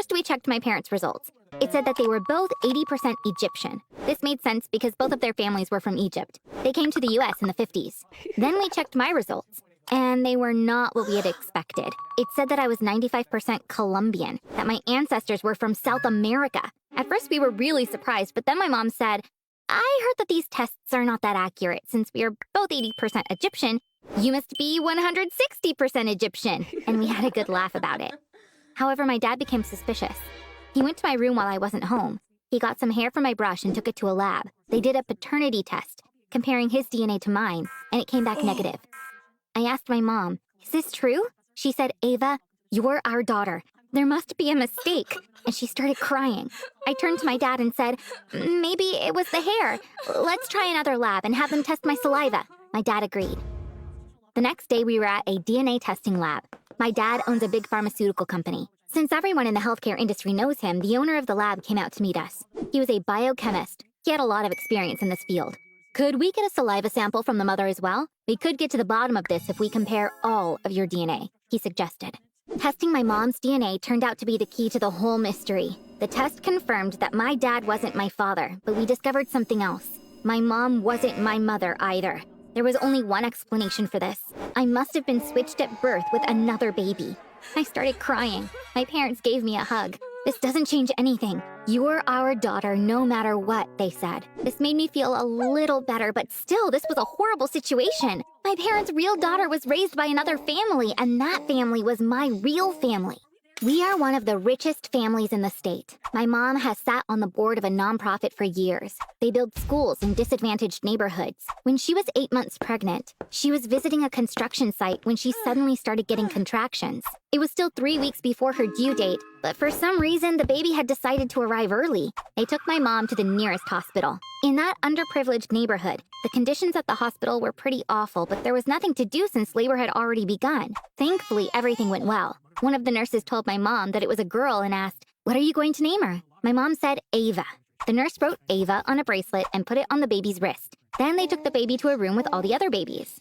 First, we checked my parents' results. It said that they were both 80% Egyptian. This made sense because both of their families were from Egypt. They came to the US in the 50s. Then we checked my results, and they were not what we had expected. It said that I was 95% Colombian, that my ancestors were from South America. At first, we were really surprised, but then my mom said, I heard that these tests are not that accurate. Since we are both 80% Egyptian, you must be 160% Egyptian. And we had a good laugh about it. However, my dad became suspicious. He went to my room while I wasn't home. He got some hair from my brush and took it to a lab. They did a paternity test, comparing his DNA to mine, and it came back negative. I asked my mom, is this true? She said, Ava, you're our daughter. There must be a mistake. And she started crying. I turned to my dad and said, maybe it was the hair. Let's try another lab and have them test my saliva. My dad agreed. The next day, we were at a DNA testing lab. My dad owns a big pharmaceutical company. Since everyone in the healthcare industry knows him, the owner of the lab came out to meet us. He was a biochemist. He had a lot of experience in this field. Could we get a saliva sample from the mother as well? We could get to the bottom of this if we compare all of your DNA, he suggested. Testing my mom's DNA turned out to be the key to the whole mystery. The test confirmed that my dad wasn't my father, but we discovered something else. My mom wasn't my mother either. There was only one explanation for this. I must have been switched at birth with another baby. I started crying. My parents gave me a hug. This doesn't change anything. You're our daughter no matter what, they said. This made me feel a little better, but still, this was a horrible situation. My parents' real daughter was raised by another family, and that family was my real family. We are one of the richest families in the state. My mom has sat on the board of a nonprofit for years. They build schools in disadvantaged neighborhoods. When she was 8 months pregnant, she was visiting a construction site when she suddenly started getting contractions. It was still 3 weeks before her due date, but for some reason, the baby had decided to arrive early. They took my mom to the nearest hospital. In that underprivileged neighborhood, the conditions at the hospital were pretty awful, but there was nothing to do since labor had already begun. Thankfully, everything went well. One of the nurses told my mom that it was a girl and asked, "What are you going to name her?" My mom said, Ava. The nurse wrote Ava on a bracelet and put it on the baby's wrist. Then they took the baby to a room with all the other babies.